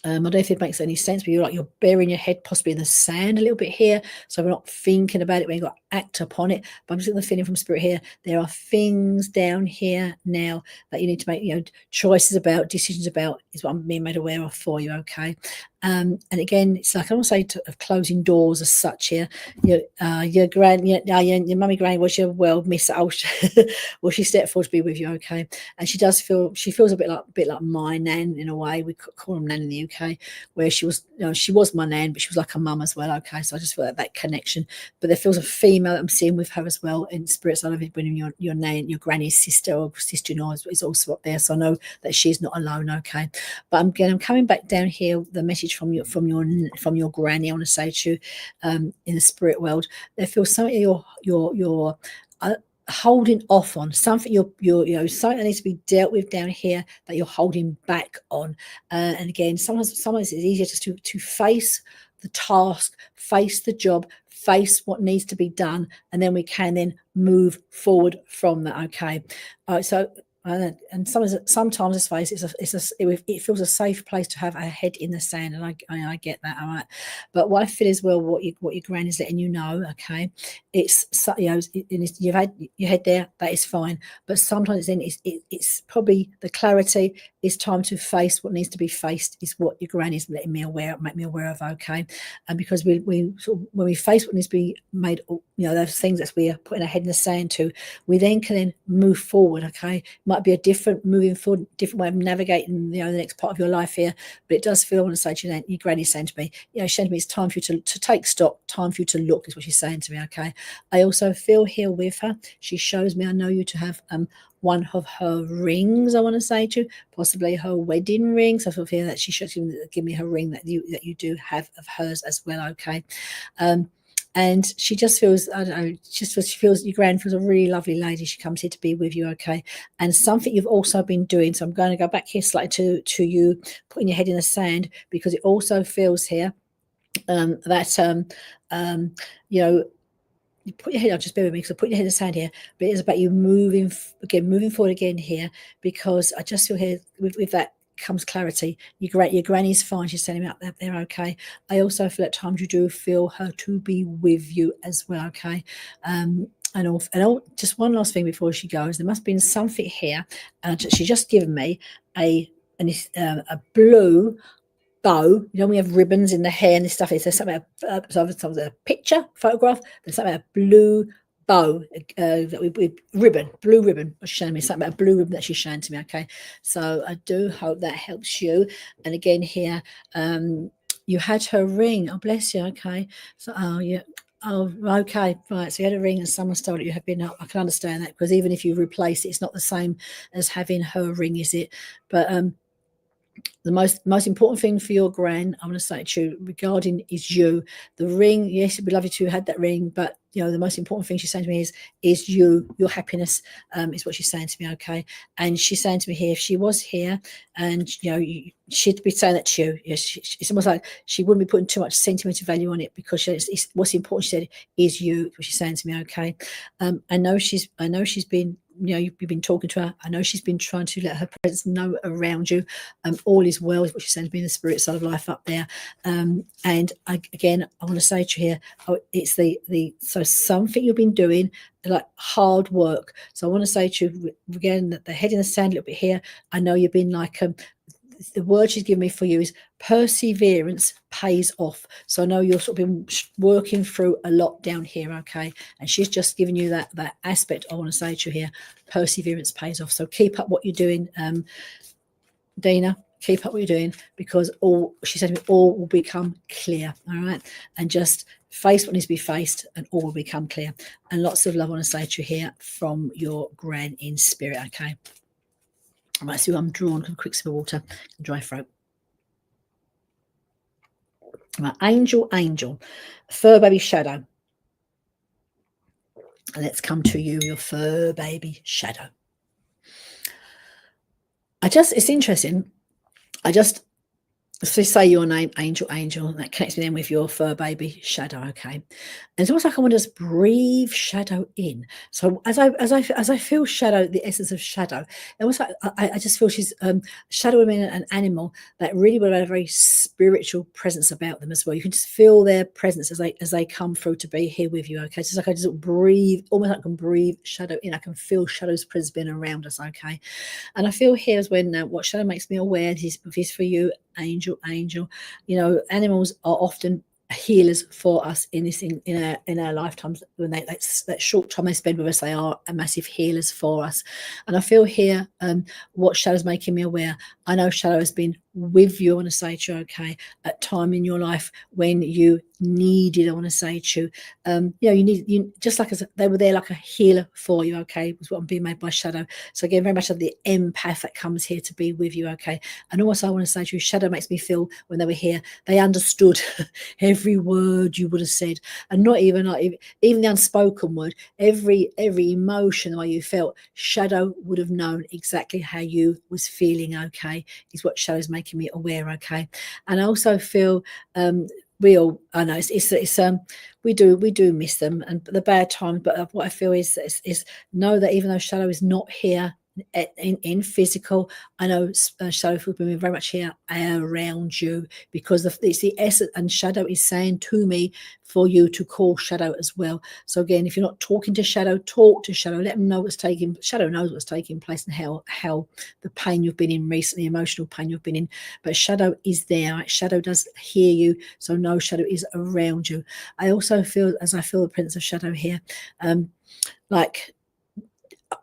I don't know if it makes any sense, but you're burying your head possibly in the sand a little bit here. So we're not thinking about it, we ain't got to act upon it. But I'm just getting the feeling from spirit here, there are things down here now that you need to make, choices about, decisions about, is what I'm being made aware of for you. Okay. And again, it's like I don't say of closing doors as such here. Your mummy granny was your world miss. Well, she stepped forward to be with you. Okay, and she feels a bit like my nan in a way. We call them nan in the UK, where she was, she was my nan, but she was like a mum as well. Okay, so I just feel that connection. But there feels a female that I'm seeing with her as well in spirits. I don't know if when your nan, your granny's sister or sister-in-law is also up there, so I know that she's not alone. Okay, but I'm coming back down here. The message from your granny, I want to say to you, in the spirit world, there feels something you're holding off on, something something that needs to be dealt with down here that you're holding back on. And again, sometimes it's easier just to face the task, face the job, face what needs to be done, and then we can then move forward from that. Okay, so. And sometimes this face it feels a safe place to have a head in the sand, and I get that. All right, but what I feel as well, what your gran is letting you know, okay, it's you've had your head there, that is fine, but sometimes then it's probably the clarity. It's time to face what needs to be faced, is what your gran is letting me make me aware of. Okay, and because we sort of, when we face what needs to be made, those things that we are putting our head in the sand to, we then can move forward. Okay, might be a different moving forward, different way of navigating the next part of your life here, but it does feel, I want to say to you, your granny's saying to me, it's time for you to take stock, time for you to look, is what she's saying to me. Okay, I also feel here with her, she shows me, I know you to have one of her rings, I want to say to you, possibly her wedding ring. So I feel that she should give me her ring that you do have of hers as well. Okay, and she just feels, I don't know, she feels your gran feels a really lovely lady. She comes here to be with you. Okay, and something you've also been doing. So I'm going to go back here slightly to you putting your head in the sand, because it also feels here that you put your head, I'll just bear with me because I put your head in the sand here, but it is about you moving forward again here, because I just feel here with that comes clarity. Your granny's fine, she's telling me up there. Okay, I also feel at times you do feel her to be with you as well. Okay, and just one last thing before she goes, there must have been something here, and she just given me a blue bow. We have ribbons in the hair and this stuff. There's something sometimes a picture, photograph. There's something about a blue bow, blue ribbon. She's showing me something about a blue ribbon that she's showing to me. Okay, so I do hope that helps you. And again here, you had her ring. Oh, bless you. Okay, so yeah. Oh, okay, right. So you had a ring and someone stole it. You have been. I can understand that, because even if you replace it, it's not the same as having her ring, is it? But the most important thing for your gran, I'm going to say to you, regarding is you. The ring, yes, it'd be lovely to have had that ring, but the most important thing she's saying to me is you, your happiness, is what she's saying to me. Okay, and she's saying to me here, if she was here, and she'd be saying that to you. It's almost like she wouldn't be putting too much sentimental value on it, because it's what's important, she said, is you. What she's saying to me. Okay, I know she's been. You've been talking to her. I know she's been trying to let her presence know around you. All is well, is what she's saying to me in the spirit side of life up there. And again, I want to say to you here, it's so something you've been doing, like hard work. So I want to say to you again that the head in the sand a little bit here. I know you've been like the word she's given me for you is perseverance pays off. So I know you're sort of been working through a lot down here. Okay, and she's just giving you that aspect. I want to say to you here, perseverance pays off. So keep up what you're doing, Dina. Keep up what you're doing, because she said to me, all will become clear. All right, and just face what needs to be faced, and all will become clear. And lots of love I want to say to you here from your gran in spirit. Okay. I might see I'm drawn. Quick sip of water, dry throat. Right, angel, fur baby shadow. And let's come to you, your fur baby shadow. It's interesting. So say your name, Angel, and that connects me then with your fur baby shadow, okay? And it's almost like I want to just breathe shadow in. So as I feel shadow, the essence of shadow, it almost like I just feel she's shadow women, an animal that really would have a very spiritual presence about them as well. You can just feel their presence as they come through to be here with you, okay? So it's like I just breathe, almost like I can breathe shadow in. I can feel shadow's presence being around us, okay? And I feel here is when what shadow makes me aware is for you, angel. You know, animals are often healers for us in our lifetimes. When that short time they spend with us, they are a massive healers for us. And I feel here what shadow's making me aware. I know shadow has been with you, I want to say to you, okay, at time in your life when you needed, I want to say to you, you just like they were there like a healer for you, okay, was what I'm being made by shadow. So again, very much of the empath that comes here to be with you, okay. And also I want to say to you, shadow makes me feel when they were here, they understood every word you would have said, and not even like even the unspoken word, every emotion, the way you felt, shadow would have known exactly how you was feeling, okay, is what shadow's making me aware, okay. And I also feel I know we do miss them and the bad times, but what I feel is know that even though shadow is not here in physical, I know shadow will be very much here around you, because it's the essence, and shadow is saying to me for you to call shadow as well. So again, if you're not talking to shadow, talk to shadow, let them know shadow knows what's taking place and how the pain you've been in recently, emotional pain you've been in, but shadow is there, right? Shadow does hear you, so no, shadow is around you. I also feel, as I feel the presence of shadow here, like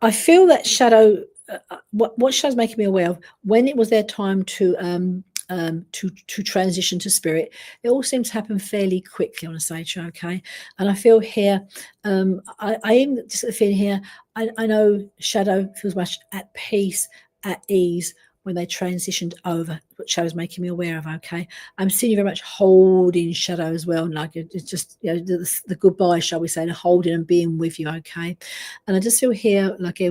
I feel that shadow, what shadow's making me aware of, when it was their time to transition to spirit, it all seems to happen fairly quickly on a stage, okay. And I feel here, I am just feeling here, I know shadow feels much at peace, at ease when they transitioned over, what shadow's making me aware of, okay. I'm seeing you very much holding shadow as well, and like it's just, you know, the goodbye, shall we say, the holding and being with you, okay. And I just feel here like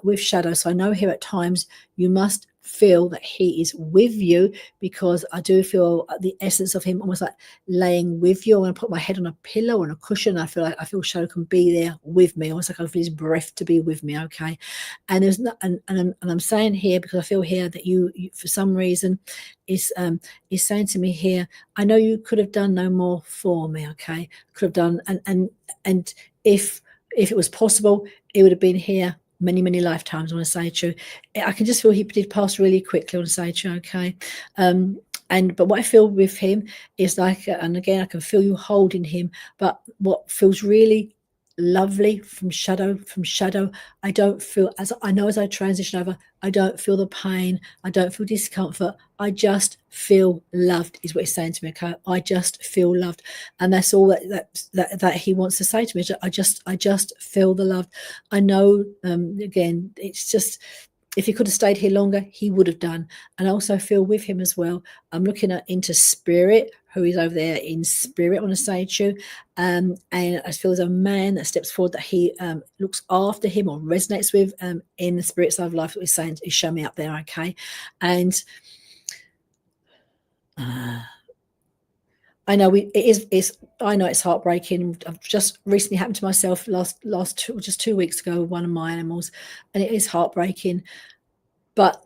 with shadow, so I know here at times you must feel that he is with you, because I do feel the essence of him almost like laying with you. I want to put my head on a pillow, on a cushion, I feel shadow can be there with me, almost like I feel his breath to be with me, okay. And there's not, and I'm saying here because I feel here that you for some reason is saying to me here, I know you could have done no more for me, okay. Could have done, and if it was possible, it would have been here many lifetimes, I want to say to you. I can just feel he did pass really quickly, I want to say to you, okay. But what I feel with him is like, and again, I can feel you holding him, but what feels really lovely from shadow, I don't feel, as I know, as I transition over, I don't feel the pain, I don't feel discomfort, I just feel loved, is what he's saying to me, okay. I just feel loved, and that's all that he wants to say to me. I just feel the love. I know, again, it's just, if he could have stayed here longer, he would have done. And I also feel with him as well, I'm looking into spirit, who is over there in spirit, I want to say to you. And I feel there's a man that steps forward that he looks after him or resonates with in the spirit side of life, that we're saying is show me up there, okay. And I know I know it's heartbreaking. I've just recently happened to myself just 2 weeks ago, one of my animals, and it is heartbreaking. But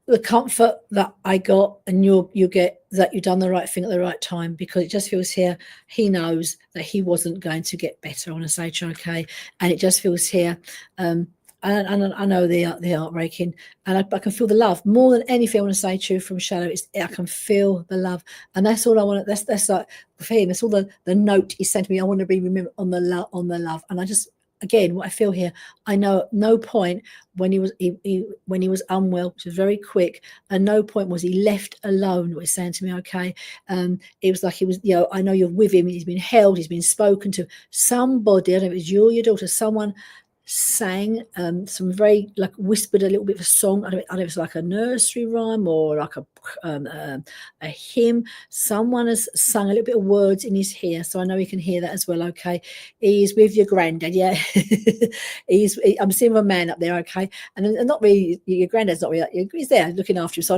the comfort that I got, and you get, that you've done the right thing at the right time, because it just feels here, he knows that he wasn't going to get better, I want to say, okay. And it just feels here, and I know they are heartbreaking, and I can feel the love more than anything. I want to say to you from shadow, I can feel the love, and that's all I want. That's like for him. That's all the note he sent me. I want to be remembered on the love, and I just, again, what I feel here, I know at no point when he was unwell, which was very quick, at no point was he left alone, what he's saying to me, okay. It was like he was, I know you're with him, he's been held, he's been spoken to, somebody, I don't know if it's you or your daughter, someone sang some very, like, whispered a little bit of a song. I don't know if it's like a nursery rhyme or like a hymn. Someone has sung a little bit of words in his ear, so I know he can hear that as well. Okay, he's with your granddad. Yeah, I'm seeing a man up there. Okay, and not really your granddad's not really. He's there looking after you. So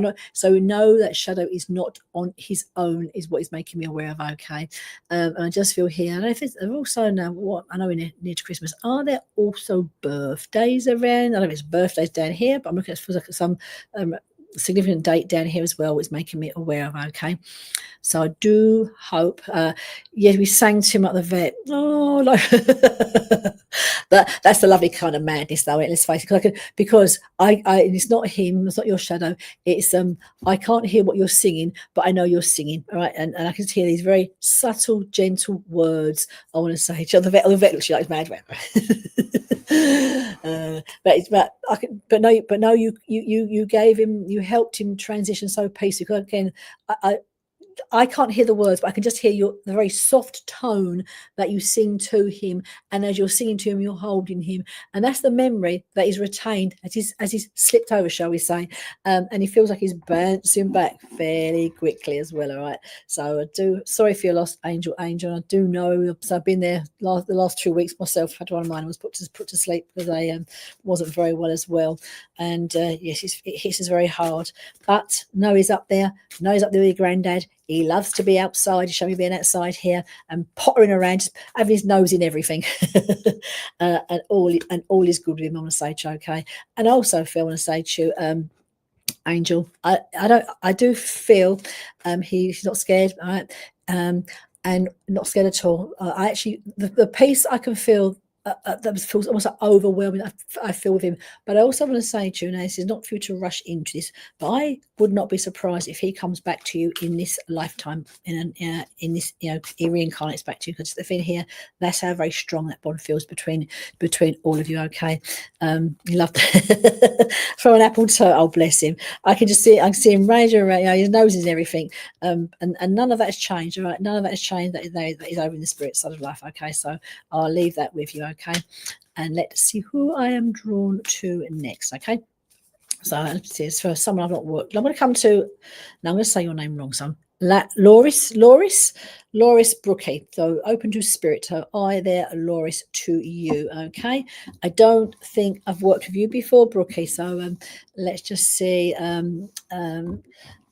know that shadow is not on his own. Is what he's making me aware of. Okay, and I just feel here. I don't know if it's also now. What I know we're near to Christmas. Are there also birthdays around? I don't know if it's birthdays down here, but I'm looking at some significant date down here as well, is making me aware of. Okay, so I do hope. Yeah, we sang to him at the vet. Oh, like that's the lovely kind of madness, though. Let's face it, because I it's not him, it's not your shadow. It's I can't hear what you're singing, but I know you're singing, all right, and I can hear these very subtle, gentle words I want to say to the vet. The vet looks like mad. But no, you gave him, you helped him transition so peacefully. Because again, I can't hear the words, but I can just hear the very soft tone that you sing to him. And as you're singing to him, you're holding him. And that's the memory that is retained as he's slipped over, shall we say. And he feels like he's bouncing back fairly quickly as well, all right? So sorry for your loss, Angel. I do know, so I've been there the last 2 weeks myself. Had one of mine, I was put to sleep because I wasn't very well as well. And yes, it hits us very hard. But no, he's up there. No, he's up there with your granddad. He loves to be outside. You show me being outside here and pottering around, just having his nose in everything. and all is good with him, I want to say to you, okay? And also, Phil, I want to say to you, Angel, I do feel he's not scared, all right? And not scared at all. I actually, the peace I can feel, that feels almost like overwhelming. I feel with him, but I also want to say to you, now, this is not for you to rush into this, but I would not be surprised if he comes back to you in this lifetime, in this, he reincarnates back to you, because the thing here, that's how very strong that bond feels between all of you. Okay, you love throw an apple to, oh bless him. I can see him raging around, his nose and everything, and none of that has changed. All right, none of that has changed. That is over in the spirit side of life. Okay, so I'll leave that with you. Okay, and let's see who I am drawn to next. Okay, so let's see, it's for someone I've not worked. I'm going to come to, now I'm going to say your name wrong, son. Loris Brookie. So open to spirit. So I there, Loris, to you. Okay, I don't think I've worked with you before, Brookie. So let's just see.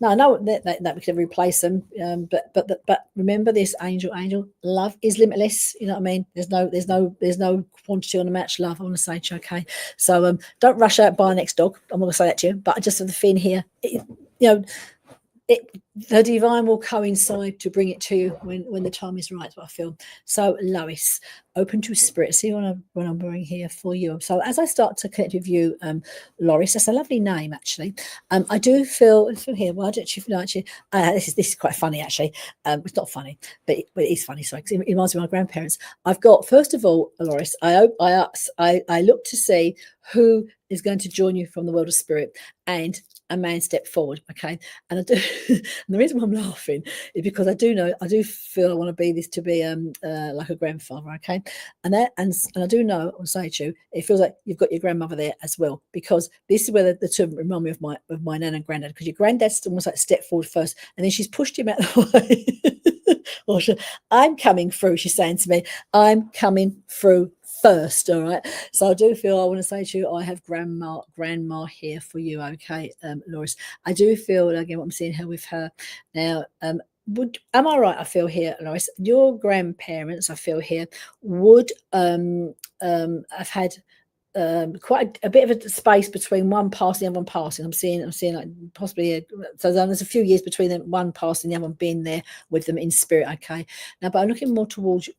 No, that we can replace them. But remember this, Angel. Love is limitless. You know what I mean? There's no quantity on the match. Love, I want to say to you, okay. So don't rush out buy next dog. I'm going to say that to you. But just for the thing here, the divine will coincide to bring it to you when the time is right. What I feel. So Lois, open to spirit. See what I'm bringing here for you. So as I start to connect with you, Loris, that's a lovely name actually. I do feel here. Why don't you feel actually? This is quite funny actually. It's not funny, but it is funny. Sorry, because it reminds me of my grandparents. I've got, first of all, Loris. I look to see who is going to join you from the world of spirit, and a man stepped forward. Okay, and I do. And the reason why I'm laughing is because I do feel I want to be like a grandfather. Okay, and I do know, I'll say to you, it feels like you've got your grandmother there as well, because this is where the two remind me of my nan and granddad, because your granddad's almost like stepped forward first, and then she's pushed him out of the way. I'm coming through, she's saying to me, I'm coming through first. All right, so I do feel I want to say to you, I have grandma here for you. Okay, Loris, I do feel again what I'm seeing here with her now. Am I right? I feel here, Loris, your grandparents, I feel here, would have had quite a bit of a space between one passing and the other one passing. I'm seeing like possibly so there's a few years between them, one passing, the other one being there with them in spirit. Okay, now but I'm looking more towards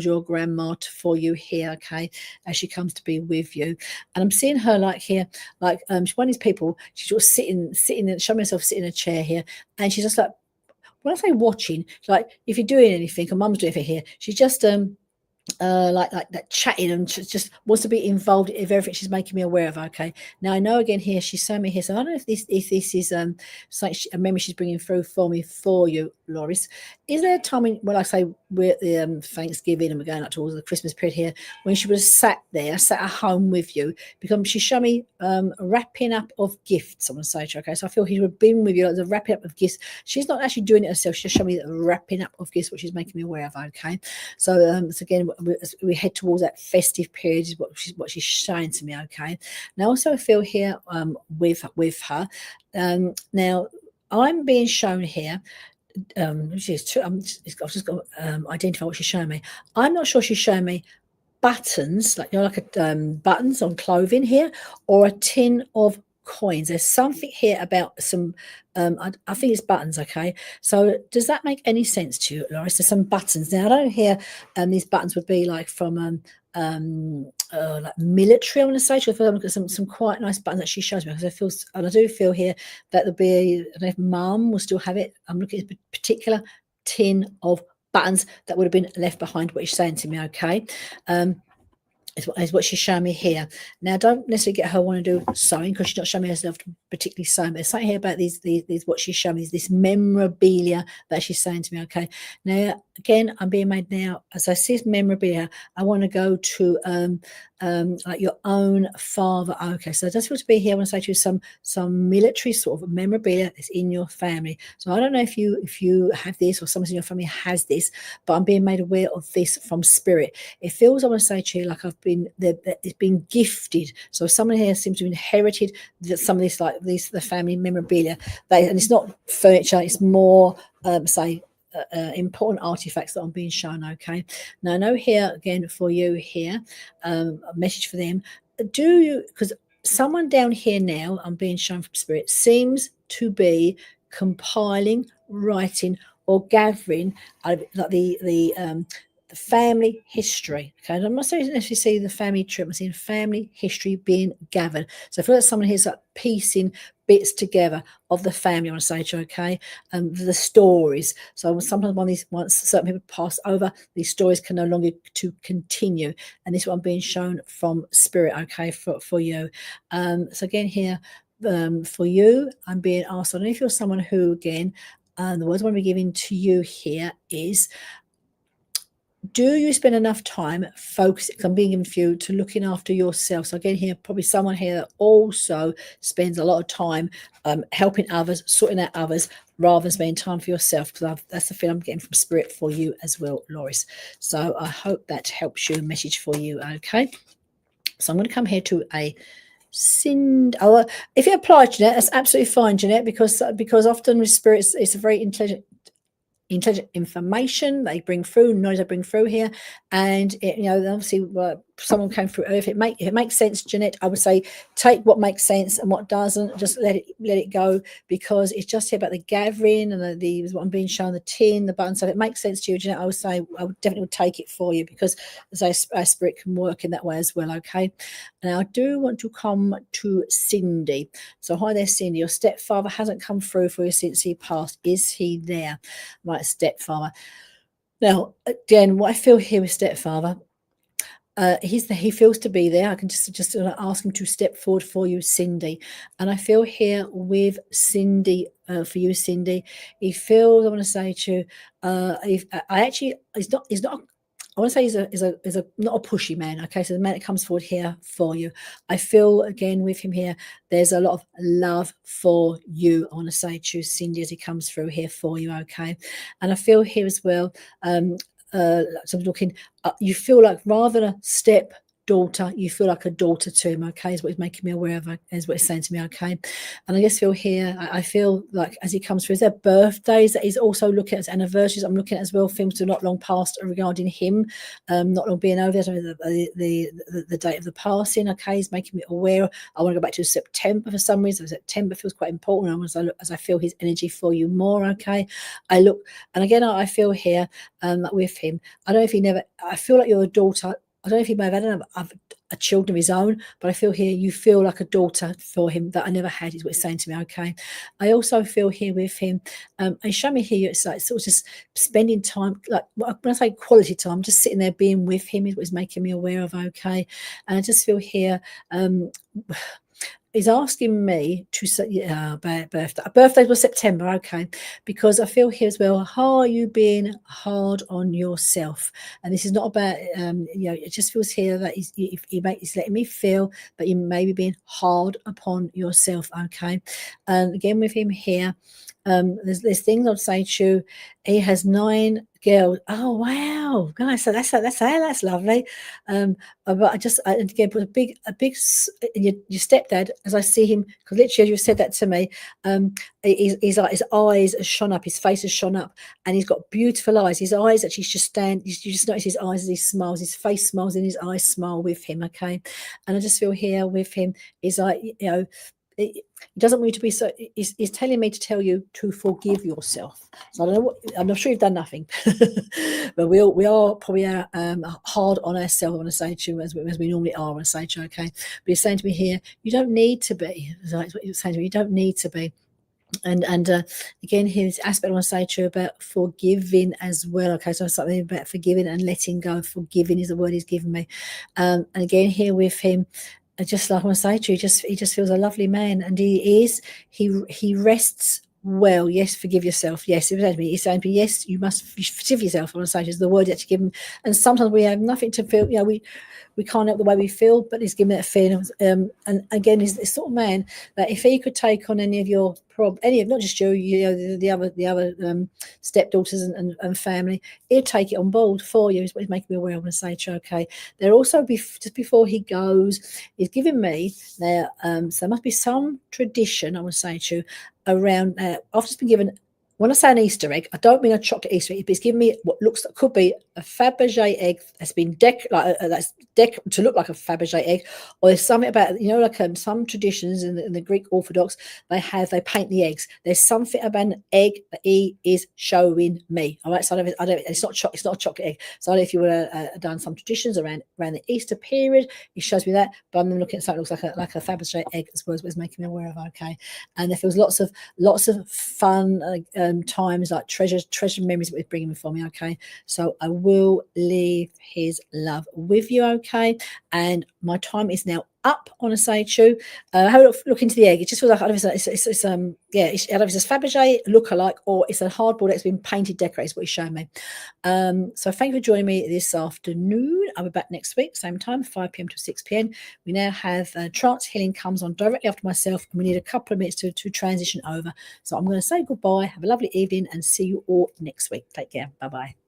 your grandma for you here. Okay, as she comes to be with you, and I'm seeing her like here, like she's one of these people. She's just sitting and showing herself sitting in a chair here, and she's just like, when I say watching, like if you're doing anything, and Mum's doing anything here, she's just like that chatting, and just wants to be involved in everything she's making me aware of. Okay, now I know again here she's showing me here, so I don't know if this is like a memory she's bringing through for you, Loris. Is there a time when I say we're at the Thanksgiving and we're going up towards the Christmas period here, when she was sat at home with you, because she showed me wrapping up of gifts, I want to say to you, okay? So I feel he would have been with you, like the wrapping up of gifts. She's not actually doing it herself, she just showed me the wrapping up of gifts, which she's making me aware of, okay? So, so again, we head towards that festive period, is what she's showing to me, okay? Now, also I feel here with her. Now, I'm being shown here. I've just got to identify what she's showing me. I'm not sure she's showing me buttons, like buttons on clothing here, or a tin of coins. There's something here about some. I think it's buttons. Okay, so does that make any sense to you, Loris? There's some buttons. Now I don't hear these buttons would be like from like military. I want to say, I feel like some quite nice buttons that she shows me, because I do feel here that there'll be. I don't know if Mum will still have it. I'm looking at a particular tin of buttons that would have been left behind. What you're saying to me, okay? Is what she's showing me here. Now, don't necessarily get her want to do sewing, because she's not showing me herself particularly sewing. But there's something here about these what she's showing me is this memorabilia that she's saying to me. Okay. Now, again, I'm being made now as I see this memorabilia. I want to go to like your own father. Okay, so it does feel to be here. I want to say to you some military sort of memorabilia that's in your family. So I don't know if you have this or someone in your family has this, but I'm being made aware of this from spirit. It feels, I want to say to you, like it's been gifted. So someone here seems to have inherited some of this, like the family memorabilia. And it's not furniture; it's more, important artifacts that I'm being shown. Okay, now I know here again for you here, a message for them. Do you, because someone down here now I'm being shown from spirit seems to be compiling, writing, or gathering like the family history. Okay, and I'm not saying if you see the family trip, I'm seeing family history being gathered. So I feel like someone here's like piecing bits together of the family, I want to say to you, okay, the stories. So sometimes once certain people pass over, these stories can no longer to continue, and this is what I'm being shown from spirit, okay, for you. So again here, for you, I'm being asked, I don't know if you're someone who, again, the words I want to be giving to you here is, do you spend enough time focusing, I'm being given for you, to looking after yourself? So again here, probably someone here that also spends a lot of time helping others, sorting out others, rather than spending time for yourself, because that's the feeling I'm getting from spirit for you as well, Loris. So I hope that helps you, a message for you, okay? So I'm going to come here to a if you apply, Jeanette, that's absolutely fine, Jeanette, because often with spirits, it's a very intelligent information they bring through, knowledge they bring through here, and obviously someone came through. If it makes sense, Jeanette, I would say take what makes sense, and what doesn't, just let it go, because it's just here about the gathering and the what I'm being shown, the tin, the button. So if it makes sense to you, Jeanette, I would say I would definitely take it for you, because as our spirit can work in that way as well. Okay, and I do want to come to Cindy. So hi there, Cindy. Your stepfather hasn't come through for you since he passed. Is he there? Right, stepfather. Now, again, what I feel here with stepfather, he feels to be there. I can just ask him to step forward for you, Cindy. And I feel here with Cindy, for you, Cindy, he feels, I want to say to you, he's not. I want to say he's a not a pushy man. Okay, so the man that comes forward here for you, I feel again with him here, there's a lot of love for you. I want to say to Cindy as he comes through here for you. Okay, and I feel here as well. So I'm looking. You feel like, rather than a step daughter, you feel like a daughter to him. Okay, is what he's making me aware of, is what he's saying to me. Okay, and I just feel here, I feel like as he comes through, is there birthdays that he's also looking at, as anniversaries I'm looking at as well, things are not long past regarding him, not long being over. The date of the passing. Okay, he's making me aware. I want to go back to September for some reason. September feels quite important as I feel his energy for you more. Okay, I look, and again I feel here with him, I don't know if I feel like you're a daughter. I don't know if he may have had a children of his own, but I feel here you feel like a daughter for him that I never had, is what he's saying to me. Okay, I also feel here with him, and show me here, it's like sort of just spending time, like when I say quality time, just sitting there being with him is what he's making me aware of. Okay, and I just feel here, is asking me to say, birthday. Birthdays was September, okay, because I feel here as well. How are you being hard on yourself? And this is not about, it just feels here that he's letting me feel that you may be being hard upon yourself, okay. And again with him here, there's things I'd say to you. He has 9 girls. Oh wow, guys, so that's lovely. But and again put a big your stepdad, as I see him, because literally as you said that to me, he's like his eyes have shone up, his face has shone up, and he's got beautiful eyes. His eyes actually just stand. You just notice his eyes as he smiles, his face smiles, and his eyes smile with him. Okay, and I just feel here with him is like He doesn't want you to be so. He's telling me to tell you to forgive yourself. So I don't know what. I'm not sure you've done nothing, but we are probably hard on ourselves. I want to say to you, as we normally are. I want to say to you, okay. But he's saying to me here, you don't need to be. That's what you're saying to me. You don't need to be. And again, his aspect I want to say to you about forgiving as well. Okay, so something about forgiving and letting go. Forgiving is the word he's given me. And again, here with him. Just like I want to say to you, he just feels a lovely man, and he rests well. Yes, forgive yourself. Yes, he's saying to me, yes, you must forgive yourself. I want to say, is the word that you give him. And sometimes we have nothing to feel. We can't help the way we feel, but he's giving it a feeling. And again, he's this sort of man that if he could take on any of your not just you, the other stepdaughters and family, he'd take it on board for you. Is what he's making me aware. I want to say to you, okay. There also just before he goes, he's giving me there. So there must be some tradition. I want to say to you around. I've just been given. When I say an Easter egg, I don't mean a chocolate Easter egg, but it's giving me what could be a Fabergé egg that's been to look like a Fabergé egg, or there's something about like some traditions in the Greek Orthodox they paint the eggs. There's something about an egg that he is showing me. All right, so it's not a chocolate egg. So I don't know if you would have done some traditions around the Easter period. He shows me that, but I'm looking at something that looks like a Fabergé egg as well, as it's making me aware of. Okay, and there feels lots of fun. Times like treasure memories that we're bringing for me. Okay, so I will leave his love with you. Okay, and my time is now up on a Seichu. Have a look into the egg. It just feels like I don't know if it's I don't know if it's a Fabergé look-alike or it's a hardboard that's been painted decorated. Is what he's showing me. So thank you for joining me this afternoon. I'll be back next week, same time, 5 p.m. to 6 p.m. We now have trance healing comes on directly after myself, and we need a couple of minutes to transition over. So I'm going to say goodbye. Have a lovely evening, and see you all next week. Take care. Bye bye.